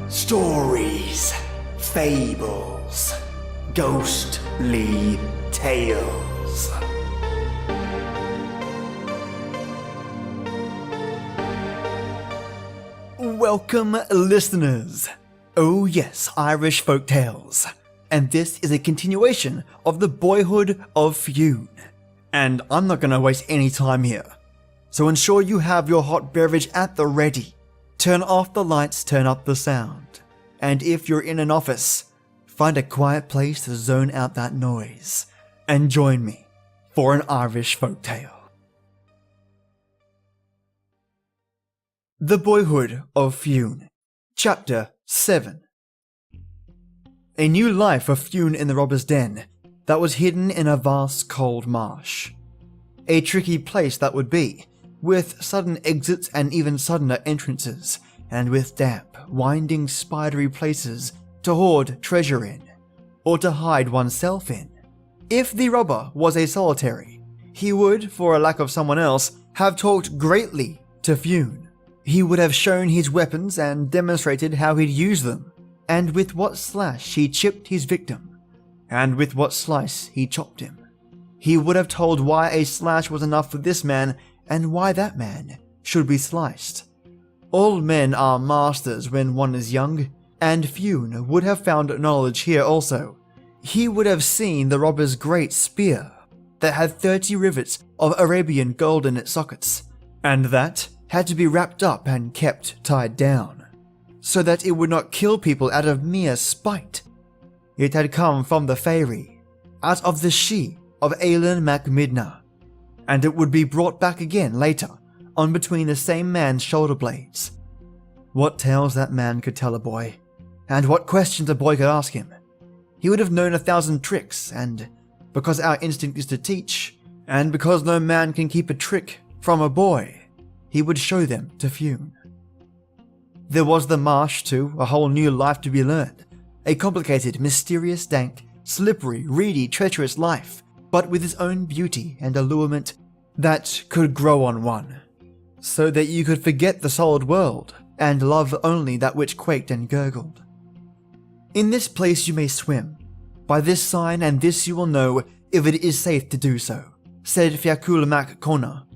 Stories, Fables, Ghostly Tales. Welcome, listeners. Oh yes, Irish folk tales. And this is a continuation of the Boyhood of Fionn. And I'm not going to waste any time here. So ensure you have your hot beverage at the ready. Turn off the lights, turn up the sound. And if you're in an office, find a quiet place to zone out that noise. And join me for an Irish folk tale. The Boyhood of Fionn, Chapter 7. A new life of Fionn in the robber's den that was hidden in a vast cold marsh. A tricky place that would be, with sudden exits and even suddener entrances, and with damp, winding, spidery places to hoard treasure in, or to hide oneself in. If the robber was a solitary, he would, for a lack of someone else, have talked greatly to Fionn. He would have shown his weapons and demonstrated how he'd use them, and with what slash he chipped his victim, and with what slice he chopped him. He would have told why a slash was enough for this man and why that man should be sliced. All men are masters when one is young, and Fionn would have found knowledge here also. He would have seen the robber's great spear that had 30 rivets of Arabian gold in its sockets, and that had to be wrapped up and kept tied down, so that it would not kill people out of mere spite. It had come from the fairy, out of the she of Aelin mac Midna, and it would be brought back again later, on between the same man's shoulder blades. What tales that man could tell a boy, and what questions a boy could ask him. He would have known 1,000 tricks, and because our instinct is to teach, and because no man can keep a trick from a boy, he would show them to Fionn. There was the marsh too, a whole new life to be learned, a complicated, mysterious, dank, slippery, reedy, treacherous life, but with its own beauty and allurement that could grow on one, so that you could forget the solid world and love only that which quaked and gurgled. In this place you may swim. By this sign and this you will know if it is safe to do so, said Fiacul mac Cona.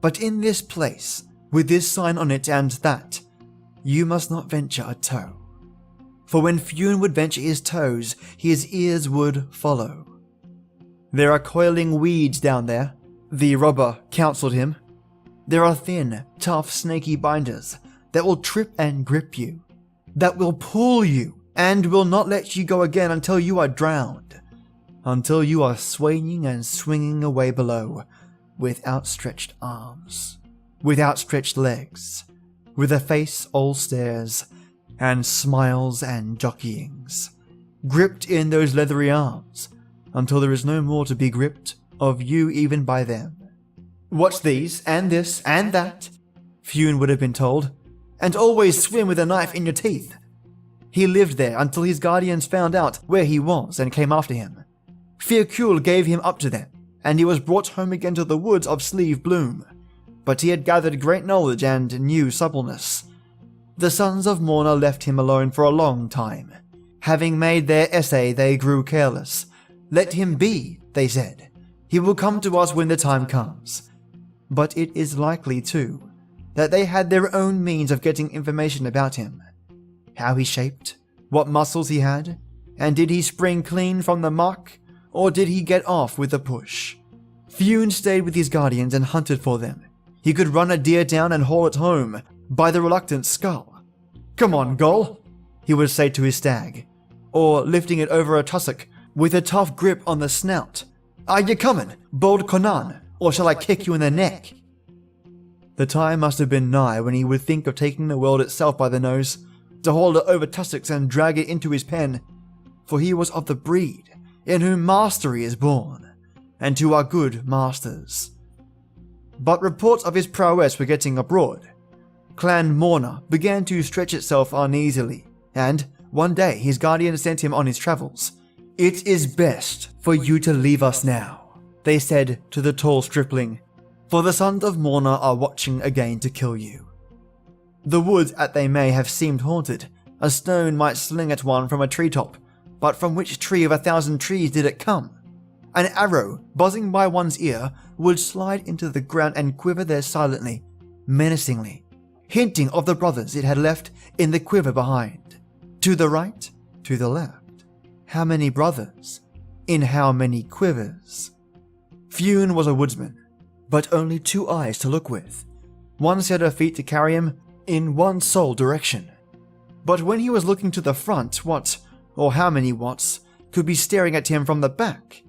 But in this place, with this sign on it and that, you must not venture a toe. For when Fionn would venture his toes, his ears would follow. There are coiling weeds down there, the robber counseled him. There are thin, tough, snaky binders that will trip and grip you, that will pull you, and will not let you go again until you are drowned, until you are swaying and swinging away below, with outstretched arms, with outstretched legs, with a face all stares, and smiles and jockeyings, gripped in those leathery arms, until there is no more to be gripped of you even by them. Watch these, and this, and that, Fionn would have been told, and always swim with a knife in your teeth. He lived there until his guardians found out where he was and came after him. Fiacul gave him up to them, and he was brought home again to the woods of Sleeve Bloom, but he had gathered great knowledge and new suppleness. The sons of Morna left him alone for a long time. Having made their essay, they grew careless. Let him be, they said. He will come to us when the time comes. But it is likely, too, that they had their own means of getting information about him. How he shaped, what muscles he had, and did he spring clean from the muck, or did he get off with a push? Fionn stayed with his guardians and hunted for them. He could run a deer down and haul it home by the reluctant skull. "Come on, Gull," he would say to his stag, or lifting it over a tussock with a tough grip on the snout. "Are you coming, bold Conan, or shall I kick you in the neck?" The time must have been nigh when he would think of taking the world itself by the nose, to hold it over tussocks and drag it into his pen, for he was of the breed in whom mastery is born, and who are good masters. But reports of his prowess were getting abroad. Clan Morna began to stretch itself uneasily, and one day his guardian sent him on his travels. "It is best for you to leave us now," they said to the tall stripling, "for the sons of Morna are watching again to kill you." The woods, as they may have seemed haunted, A stone might sling at one from a treetop, but from which tree of 1,000 trees did it come? An arrow, buzzing by one's ear, would slide into the ground and quiver there silently, menacingly, hinting of the brothers it had left in the quiver behind. To the right, to the left. How many brothers? In how many quivers? Fionn was a woodsman, but only 2 eyes to look with, 1 set of feet to carry him in one sole direction. But when he was looking to the front, what, or how many whats, could be staring at him from the back?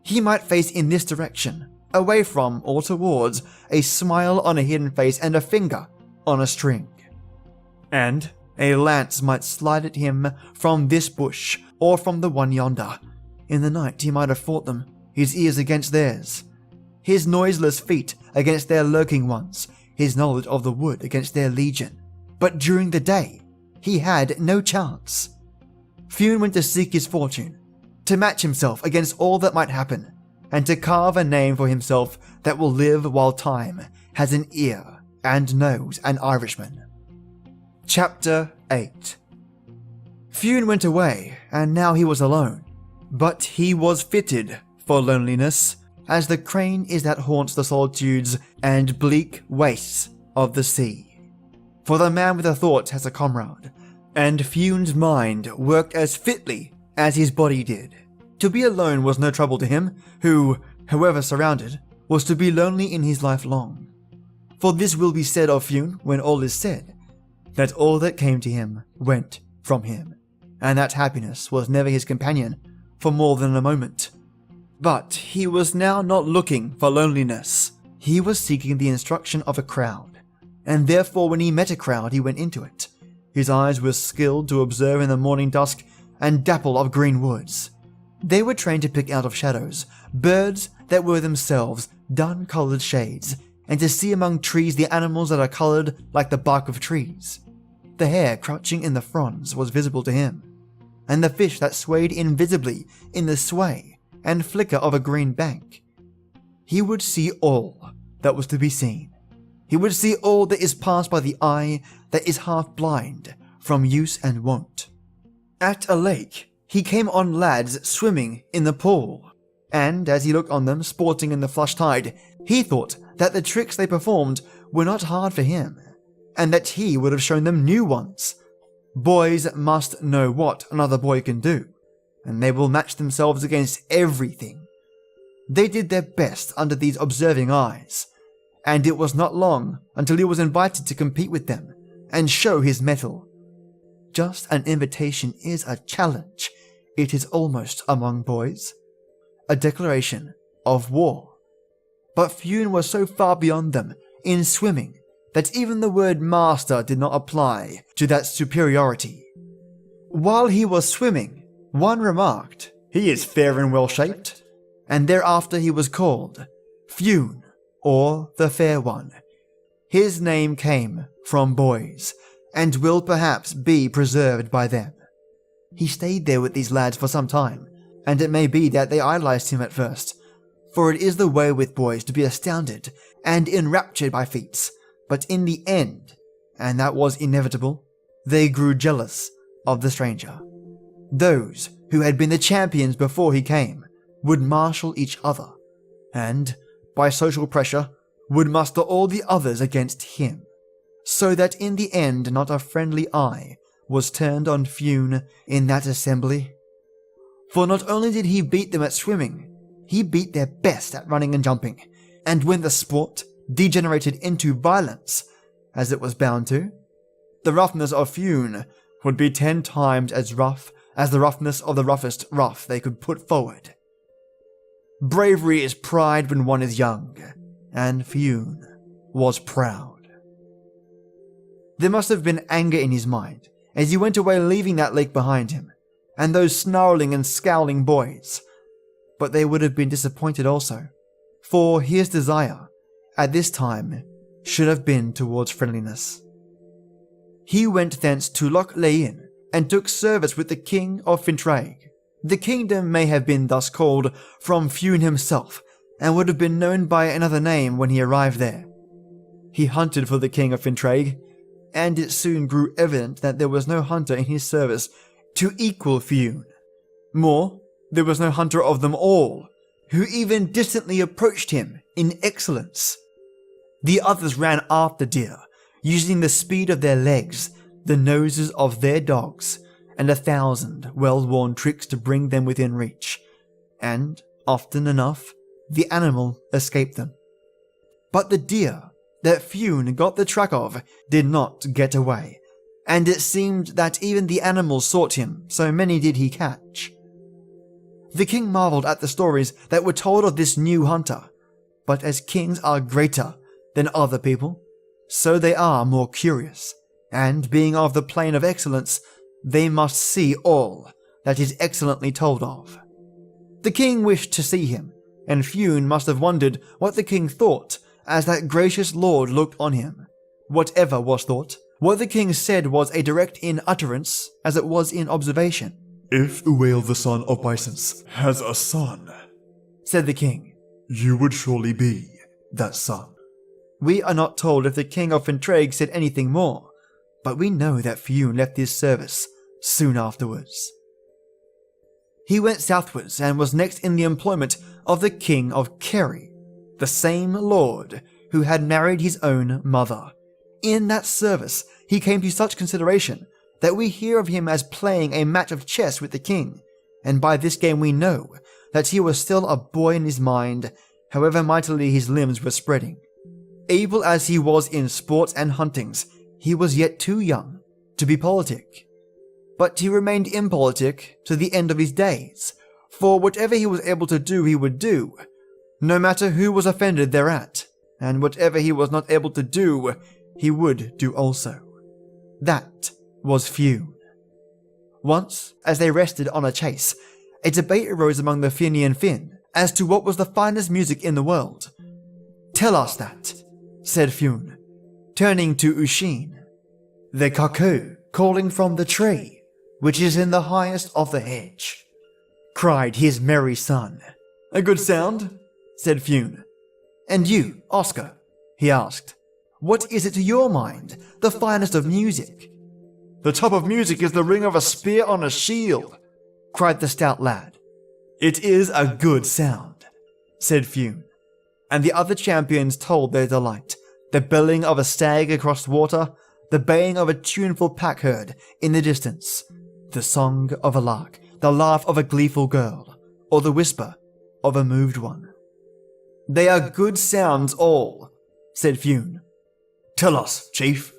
He might face in this direction, away from or towards, a smile on a hidden face and a finger on a string. And a lance might slide at him from this bush or from the one yonder. In the night he might have fought them, his ears against theirs, his noiseless feet against their lurking ones, his knowledge of the wood against their legion. But during the day, he had no chance. Fionn went to seek his fortune, to match himself against all that might happen, and to carve a name for himself that will live while time has an ear and knows an Irishman. Chapter 8. Fionn went away, and now he was alone, but he was fitted for loneliness, as the crane is that haunts the solitudes and bleak wastes of the sea. For the man with a thought has a comrade, and Fionn's mind worked as fitly as his body did. To be alone was no trouble to him, who, however surrounded, was to be lonely in his life long. For this will be said of Fionn when all is said, that all that came to him went from him, and that happiness was never his companion for more than a moment. But he was now not looking for loneliness. He was seeking the instruction of a crowd, and therefore when he met a crowd he went into it. His eyes were skilled to observe in the morning dusk and dapple of green woods. They were trained to pick out of shadows birds that were themselves dun-coloured shades, and to see among trees the animals that are coloured like the bark of trees. The hare crouching in the fronds was visible to him, and the fish that swayed invisibly in the sway and flicker of a green bank. He would see all that was to be seen. He would see all that is passed by the eye that is half blind from use and wont. At a lake, he came on lads swimming in the pool, and as he looked on them sporting in the flush tide, he thought that the tricks they performed were not hard for him, and that he would have shown them new ones. Boys must know what another boy can do, and they will match themselves against everything. They did their best under these observing eyes, and it was not long until he was invited to compete with them and show his mettle. Just an invitation is a challenge. It is almost among boys a declaration of war. But Fionn was so far beyond them in swimming that even the word master did not apply to that superiority. While he was swimming, one remarked, "He is fair and well shaped," and thereafter he was called Fionn, or the Fair One. His name came from boys, and will perhaps be preserved by them. He stayed there with these lads for some time, and it may be that they idolized him at first, for it is the way with boys to be astounded and enraptured by feats, but in the end, and that was inevitable, they grew jealous of the stranger. Those who had been the champions before he came would marshal each other, and, by social pressure, would muster all the others against him, so that in the end not a friendly eye was turned on Fionn in that assembly. For not only did he beat them at swimming, he beat their best at running and jumping, and when the sport degenerated into violence, as it was bound to, the roughness of Fionn would be 10 times as rough as the roughness of the roughest rough they could put forward. Bravery is pride when one is young, and Fionn was proud. There must have been anger in his mind as he went away, leaving that lake behind him, and those snarling and scowling boys. But they would have been disappointed also, for his desire, at this time, should have been towards friendliness. He went thence to Loch Lein, and took service with the King of Fintraig. The kingdom may have been thus called from Fionn himself, and would have been known by another name when he arrived there. He hunted for the King of Fintraig, and it soon grew evident that there was no hunter in his service to equal Fionn. More, there was no hunter of them all who even distantly approached him in excellence. The others ran after deer, using the speed of their legs, the noses of their dogs, and 1,000 well-worn tricks to bring them within reach, and, often enough, the animal escaped them. But the deer that Fionn got the track of did not get away, and it seemed that even the animals sought him, so many did he catch. The king marveled at the stories that were told of this new hunter, but as kings are greater than other people, so they are more curious, and being of the plane of excellence, they must see all that is excellently told of. The king wished to see him, and Fionn must have wondered what the king thought as that gracious lord looked on him. Whatever was thought, what the king said was a direct in utterance as it was in observation. "If Uail the son of Bisons has a son," said the king, "you would surely be that son." We are not told if the king of Fintraig said anything more, but we know that Fionn left his service soon afterwards. He went southwards and was next in the employment of the king of Kerry, the same lord who had married his own mother. In that service he came to such consideration that we hear of him as playing a match of chess with the king, and by this game we know that he was still a boy in his mind, however mightily his limbs were spreading. Able as he was in sports and huntings, he was yet too young to be politic. But he remained impolitic to the end of his days, for whatever he was able to do he would do, no matter who was offended thereat, and whatever he was not able to do, he would do also. That was Fionn. Once, as they rested on a chase, a debate arose among the Fionnian Finn as to what was the finest music in the world. "Tell us that," said Fionn, turning to Uiscin. "The cuckoo calling from the tree, which is in the highest of the hedge," cried his merry son. "A good sound," said Fionn. "And you, Oscar," he asked, "what is it to your mind, the finest of music?" "The top of music is the ring of a spear on a shield," cried the stout lad. "It is a good sound," said Fionn, and the other champions told their delight, the belling of a stag across water, the baying of a tuneful pack herd in the distance, the song of a lark, the laugh of a gleeful girl, or the whisper of a moved one. "They are good sounds all," said Fionn. "Tell us, chief,"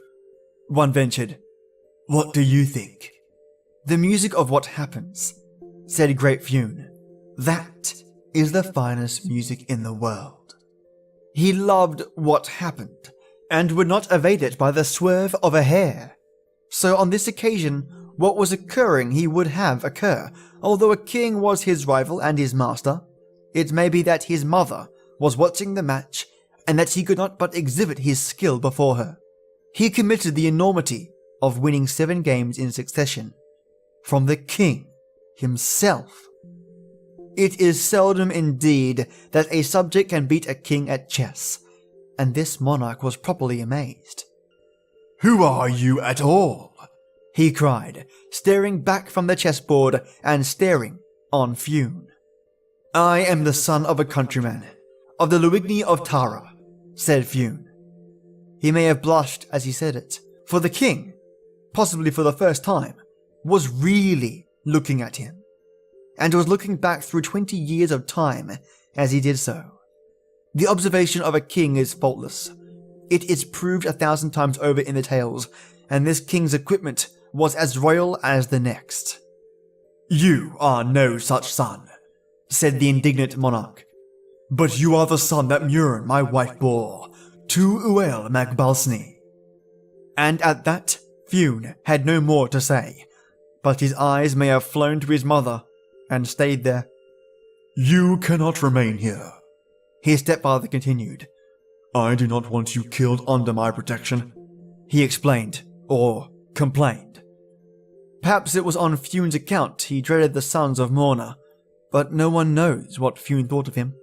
one ventured. "What do you think?" "The music of what happens," said great Fionn. "That is the finest music in the world." He loved what happened, and would not evade it by the swerve of a hair. So on this occasion, what was occurring he would have occur, although a king was his rival and his master. It may be that his mother was watching the match, and that he could not but exhibit his skill before her. He committed the enormity of winning 7 games in succession, from the king himself. It is seldom indeed that a subject can beat a king at chess, and this monarch was properly amazed. "Who are you at all?" he cried, staring back from the chessboard and staring on Fionn. "I am the son of a countryman, of the Luigny of Tara," said Fionn. He may have blushed as he said it, for the king, possibly for the first time, was really looking at him, and was looking back through 20 years of time as he did so. The observation of a king is faultless. It is proved 1,000 times over in the tales, and this king's equipment was as royal as the next. "You are no such son," said the indignant monarch, "but you are the son that Muireann, my wife, bore to Uail mac Balsni." And at that, Fionn had no more to say, but his eyes may have flown to his mother and stayed there. "You cannot remain here," his stepfather continued. "I do not want you killed under my protection," he explained, or complained. Perhaps it was on Fionn's account he dreaded the sons of Morna, but no one knows what Fionn thought of him,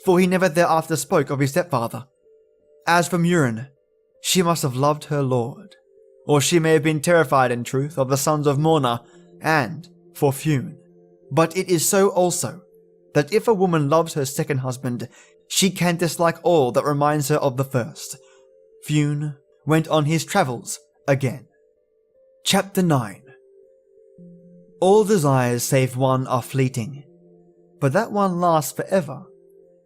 for he never thereafter spoke of his stepfather. As for Muireann, she must have loved her lord. or she may have been terrified in truth of the sons of Morna, and for Fionn. But it is so also, that if a woman loves her second husband, she can dislike all that reminds her of the first. Fionn went on his travels again. Chapter 9. All desires save one are fleeting, but that one lasts forever.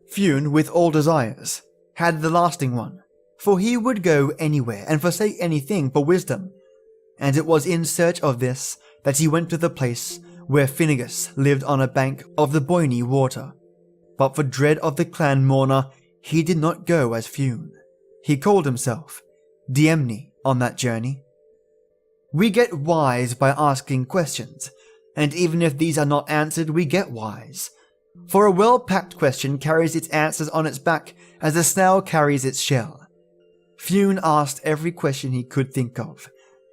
Fionn, with all desires, had the lasting one, for he would go anywhere and forsake anything for wisdom, and it was in search of this that he went to the place where Finnegas lived on a bank of the Boyne water. But for dread of the clan Morna, he did not go as Fionn. He called himself Diemni on that journey. We get wise by asking questions, and even if these are not answered, we get wise. For a well-packed question carries its answers on its back as a snail carries its shell. Fionn asked every question he could think of,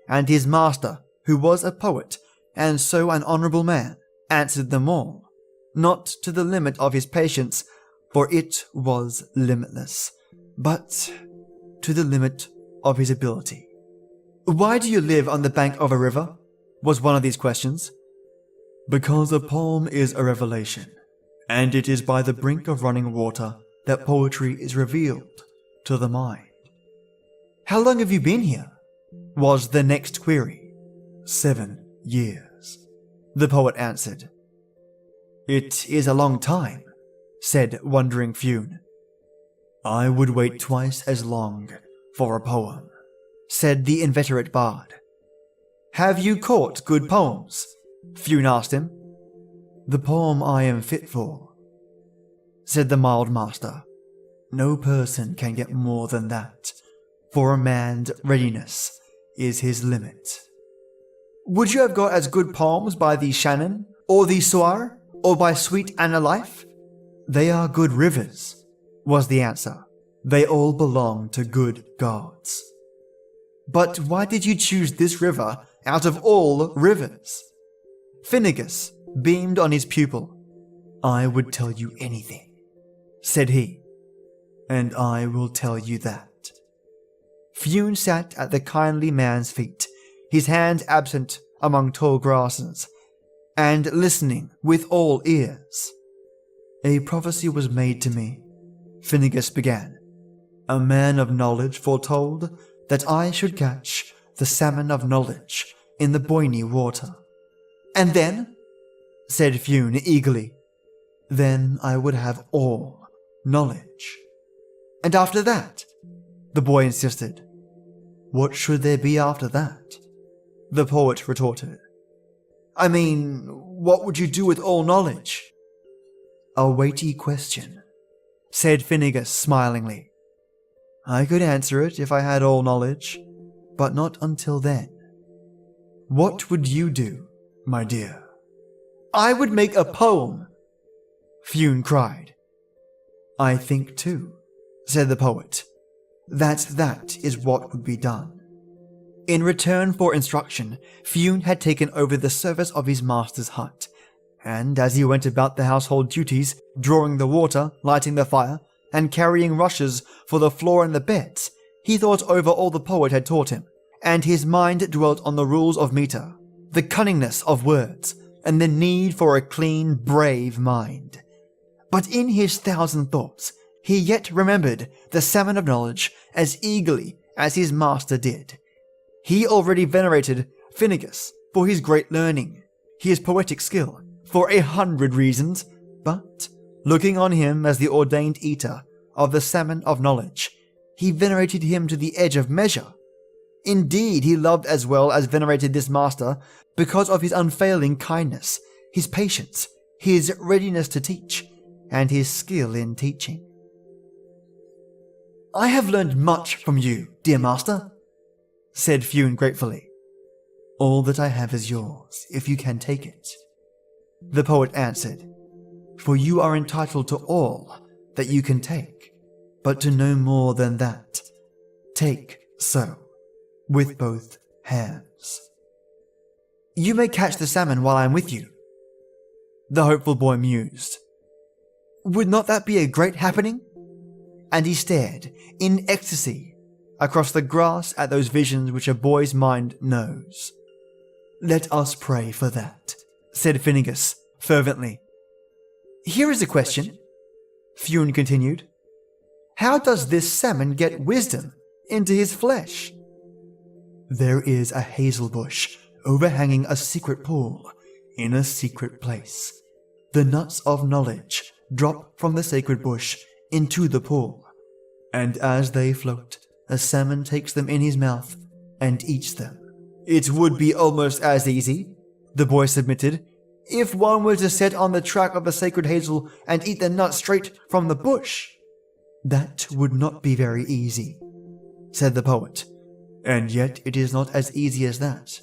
and his master, who was a poet, and so an honourable man, answered them all, not to the limit of his patience, for it was limitless, but to the limit of his ability. "Why do you live on the bank of a river?" was one of these questions. Because a poem is a revelation, and it is by the brink of running water that poetry is revealed to the mind. "How long have you been here?" was the next query. 7 years, the poet answered. "It is a long time," said wondering Fionn. I would wait twice as long for a poem, said the inveterate bard. "Have you caught good poems?" Fionn asked him. The poem I am fit for, said the mild master. No person can get more than that, for a man's readiness is his limit. "Would you have got as good poems by the Shannon, or the Suar, or by sweet Anna Life?" They are good rivers, was the answer. They all belong to good gods. "But why did you choose this river out of all rivers?" Finnegas beamed on his pupil. I would tell you anything, said he. And I will tell you that. Fionn sat at the kindly man's feet, his hands absent among tall grasses, and listening with all ears. A prophecy was made to me, Finnegas began. A man of knowledge foretold that I should catch the salmon of knowledge in the Boyne water. "And then?" said Fionn eagerly. "Then I would have all knowledge." "And after that?" the boy insisted. "What should there be after that?" the poet retorted. "I mean, what would you do with all knowledge?" "A weighty question," said Finnegas smilingly. "I could answer it if I had all knowledge, but not until then. What would you do, my dear?" "I would make a poem," Fionn cried. "I think too," said the poet, that is what would be done." In return for instruction, Fionn had taken over the service of his master's hut, and as he went about the household duties, drawing the water, lighting the fire, and carrying rushes for the floor and the beds, he thought over all the poet had taught him, and his mind dwelt on the rules of meter, the cunningness of words, and the need for a clean, brave mind. But in his thousand thoughts, he yet remembered the salmon of knowledge as eagerly as his master did. He already venerated Finnegas for his great learning, his poetic skill, for 100 reasons, but, looking on him as the ordained eater of the salmon of knowledge, he venerated him to the edge of measure. Indeed, he loved as well as venerated this master because of his unfailing kindness, his patience, his readiness to teach, and his skill in teaching. "I have learned much from you, dear master," said Fionn gratefully. "All that I have is yours, if you can take it," the poet answered. "For you are entitled to all that you can take, but to no more than that. Take so, with both hands." "You may catch the salmon while I am with you," the hopeful boy mused. "Would not that be a great happening?" And he stared, in ecstasy, across the grass at those visions which a boy's mind knows. "Let us pray for that," said Finnegas fervently. "Here is a question," Fionn continued. "How does this salmon get wisdom into his flesh?" "There is a hazel bush overhanging a secret pool in a secret place. The nuts of knowledge drop from the sacred bush into the pool, and as they float, a salmon takes them in his mouth and eats them." "It would be almost as easy," the boy submitted, "if one were to set on the track of the sacred hazel and eat the nut straight from the bush." "That would not be very easy," said the poet, "and yet it is not as easy as that.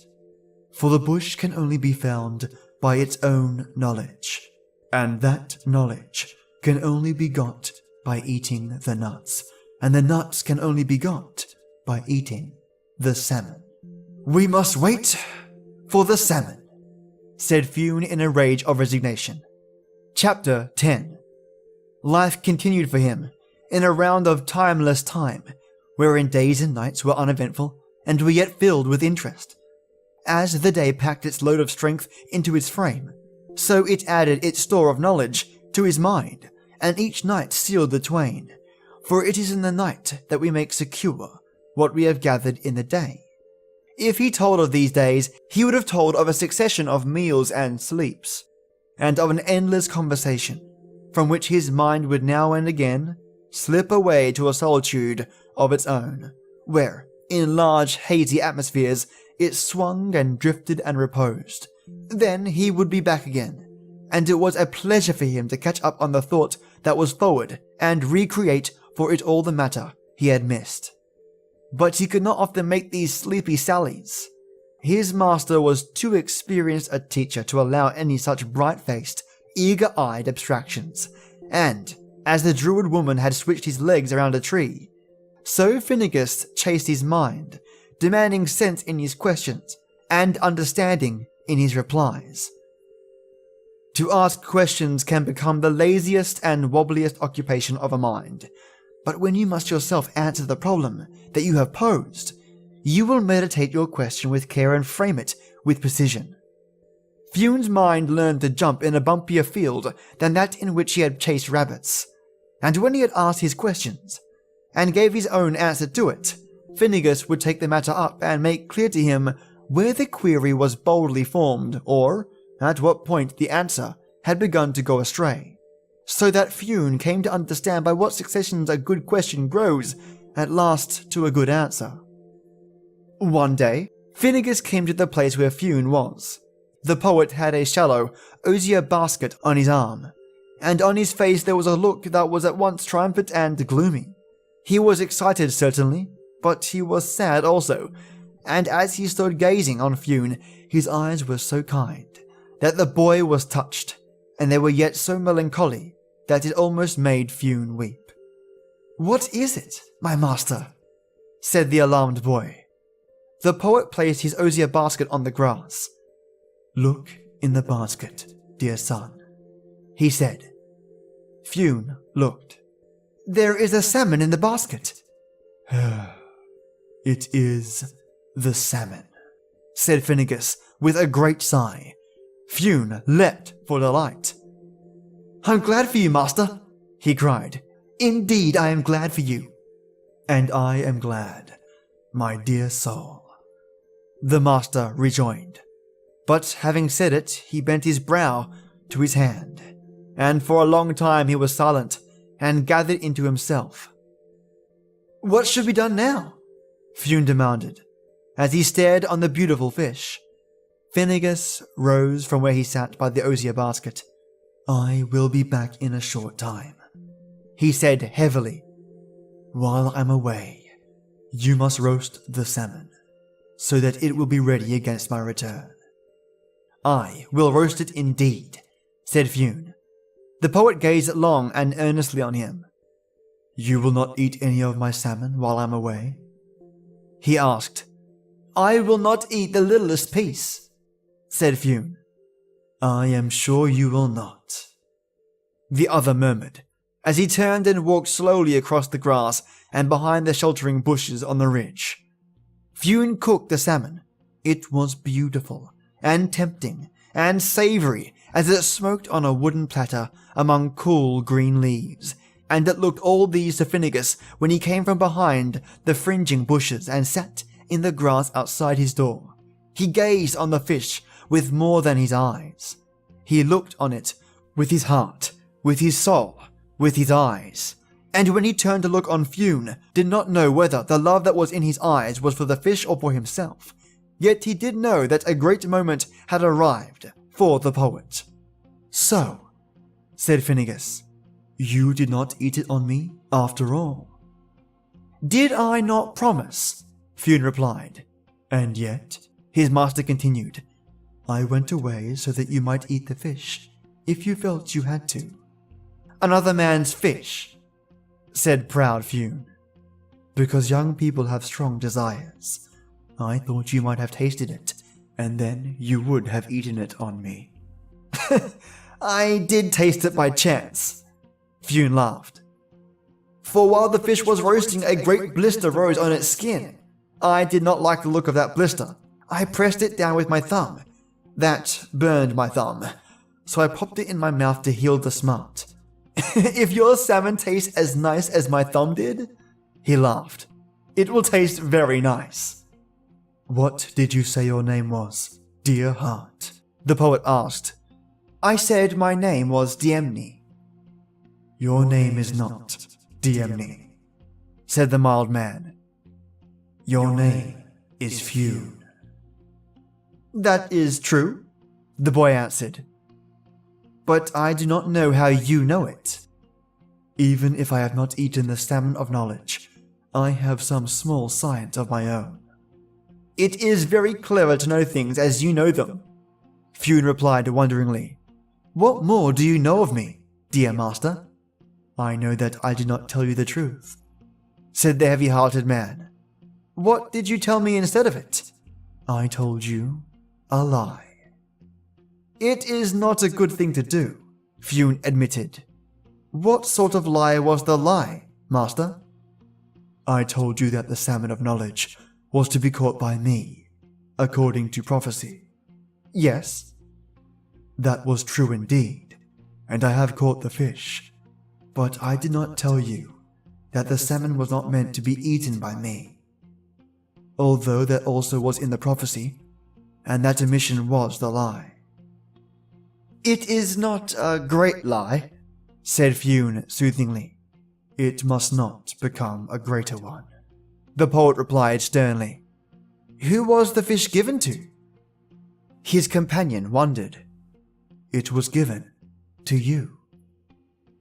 For the bush can only be found by its own knowledge, and that knowledge can only be got by eating the nuts, and the nuts can only be got by eating the salmon." "We must wait for the salmon," said Fionn in a rage of resignation. Chapter 10. Life continued for him in a round of timeless time, wherein days and nights were uneventful and were yet filled with interest. As the day packed its load of strength into his frame, so it added its store of knowledge to his mind, and each night sealed the twain, for it is in the night that we make secure what we have gathered in the day. If he told of these days, he would have told of a succession of meals and sleeps, and of an endless conversation, from which his mind would now and again slip away to a solitude of its own, where, in large hazy atmospheres, it swung and drifted and reposed. Then he would be back again, and it was a pleasure for him to catch up on the thought that was forward and recreate for it all the matter he had missed. But he could not often make these sleepy sallies. His master was too experienced a teacher to allow any such bright-faced, eager-eyed abstractions, and, as the druid woman had switched his legs around a tree, so Finnegas chased his mind, demanding sense in his questions and understanding in his replies. To ask questions can become the laziest and wobbliest occupation of a mind, but when you must yourself answer the problem that you have posed, you will meditate your question with care and frame it with precision. Fionn's mind learned to jump in a bumpier field than that in which he had chased rabbits, and when he had asked his questions, and gave his own answer to it, Finnegas would take the matter up and make clear to him where the query was boldly formed, or at what point the answer had begun to go astray, so that Fionn came to understand by what successions a good question grows at last to a good answer. One day, Finnegas came to the place where Fionn was. The poet had a shallow, osier basket on his arm, and on his face there was a look that was at once triumphant and gloomy. He was excited, certainly, but he was sad also, and as he stood gazing on Fionn, his eyes were so kind that the boy was touched, and they were yet so melancholy that it almost made Fionn weep. "What is it, my master?" said the alarmed boy. The poet placed his osier basket on the grass. "Look in the basket, dear son," he said. Fionn looked. "There is a salmon in the basket." "It is the salmon," said Finnegas with a great sigh. Fionn leapt for delight. "I'm glad for you, master," he cried. "Indeed, I am glad for you." "And I am glad, my dear soul," the master rejoined. But having said it, he bent his brow to his hand, and for a long time he was silent and gathered into himself. "What should be done now?" Fionn demanded, as he stared on the beautiful fish. Finnegas rose from where he sat by the osier basket. "I will be back in a short time," he said heavily. "While I'm away, you must roast the salmon, so that it will be ready against my return." "I will roast it indeed," said Fionn. The poet gazed long and earnestly on him. "You will not eat any of my salmon while I'm away?" he asked. "I will not eat the littlest piece," said Fionn. "I am sure you will not," the other murmured, as he turned and walked slowly across the grass and behind the sheltering bushes on the ridge. Fionn cooked the salmon. It was beautiful and tempting and savory as it smoked on a wooden platter among cool green leaves, and it looked all these to Finnegas when he came from behind the fringing bushes and sat in the grass outside his door. He gazed on the fish with more than his eyes. He looked on it with his heart, with his soul, with his eyes. And when he turned to look on Fionn, did not know whether the love that was in his eyes was for the fish or for himself. Yet he did know that a great moment had arrived for the poet. "So," said Finnegas, "you did not eat it on me, after all." "Did I not promise?" Fionn replied. "And yet," his master continued, "I went away so that you might eat the fish, if you felt you had to." "Another man's fish," said proud Fionn. "Because young people have strong desires. I thought you might have tasted it, and then you would have eaten it on me." "I did taste it by chance," Fionn laughed. "For while the fish was roasting, a great blister rose on its skin. I did not like the look of that blister. I pressed it down with my thumb. That burned my thumb, so I popped it in my mouth to heal the smart. If your salmon tastes as nice as my thumb did," he laughed, "it will taste very nice." "What did you say your name was, dear heart?" the poet asked. "I said my name was Diemni." "Your name is not Diemni," said the mild man. "Your name is Fionn." "That is true," the boy answered. "But I do not know how you know it." "Even if I have not eaten the salmon of knowledge, I have some small science of my own." "It is very clever to know things as you know them," Fionn replied wonderingly. "What more do you know of me, dear master?" "I know that I did not tell you the truth," said the heavy-hearted man. "What did you tell me instead of it?" "I told you a lie." "It is not a good thing to do," Fionn admitted. "What sort of lie was the lie, master?" "I told you that the salmon of knowledge was to be caught by me, according to prophecy." "Yes." "That was true indeed, and I have caught the fish. But I did not tell you that the salmon was not meant to be eaten by me, although that also was in the prophecy, and that omission was the lie." "It is not a great lie," said Fionn soothingly. "It must not become a greater one," the poet replied sternly. "Who was the fish given to?" His companion wondered. "It was given to you,"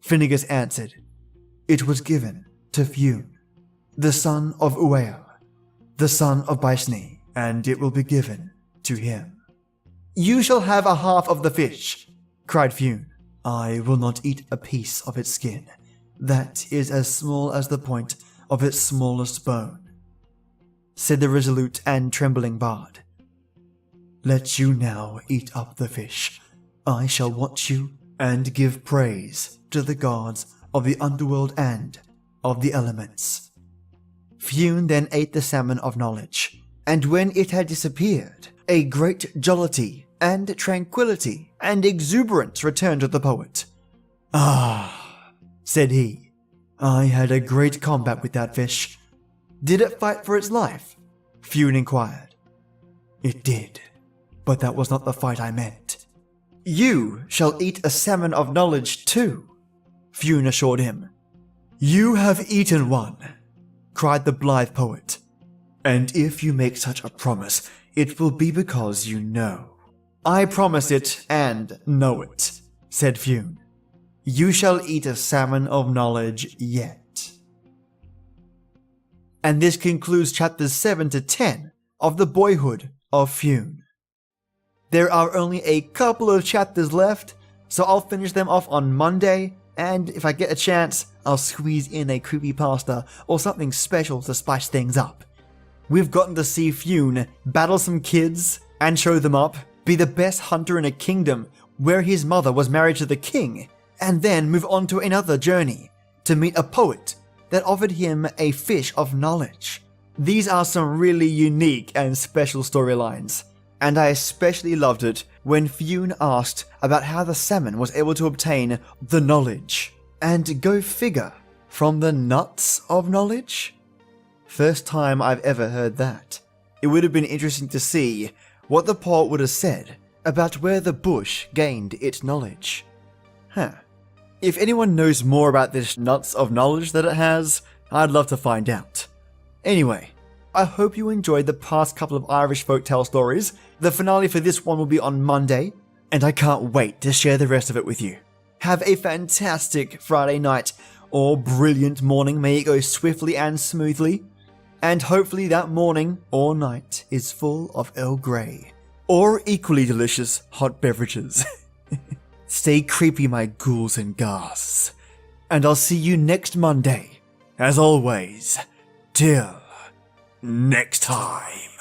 Finnegas answered. "It was given to Fionn, the son of Ueo, the son of Baisni, and it will be given to him." "You shall have a half of the fish," cried Fionn. "I will not eat a piece of its skin. That is as small as the point of its smallest bone," said the resolute and trembling bard. "Let you now eat up the fish. I shall watch you and give praise to the gods of the underworld and of the elements." Fionn then ate the salmon of knowledge, and when it had disappeared, a great jollity and tranquility and exuberance returned to the poet. "Ah," said he, "I had a great combat with that fish." "Did it fight for its life?" Fionn inquired. "It did, but that was not the fight I meant." "You shall eat a salmon of knowledge too," Fionn assured him. "You have eaten one," cried the blithe poet, "and if you make such a promise, it will be because you know." "I promise it and know it," said Fionn. "You shall eat a salmon of knowledge yet." And this concludes chapters 7 to 10 of The Boyhood of Fionn. There are only a couple of chapters left, so I'll finish them off on Monday, and if I get a chance, I'll squeeze in a creepypasta or something special to spice things up. We've gotten to see Fionn battle some kids and show them up, be the best hunter in a kingdom where his mother was married to the king, and then move on to another journey to meet a poet that offered him a fish of knowledge. These are some really unique and special storylines, and I especially loved it when Fionn asked about how the salmon was able to obtain the knowledge, and go figure, from the nuts of knowledge? First time I've ever heard that. It would have been interesting to see what the poet would have said about where the bush gained its knowledge. If anyone knows more about this nuts of knowledge that it has, I'd love to find out. Anyway, I hope you enjoyed the past couple of Irish folktale stories. The finale for this one will be on Monday, and I can't wait to share the rest of it with you. Have a fantastic Friday night, or brilliant morning, may it go swiftly and smoothly. And hopefully that morning or night is full of Earl Grey, or equally delicious hot beverages. Stay creepy, my ghouls and ghasts, and I'll see you next Monday. As always, till next time.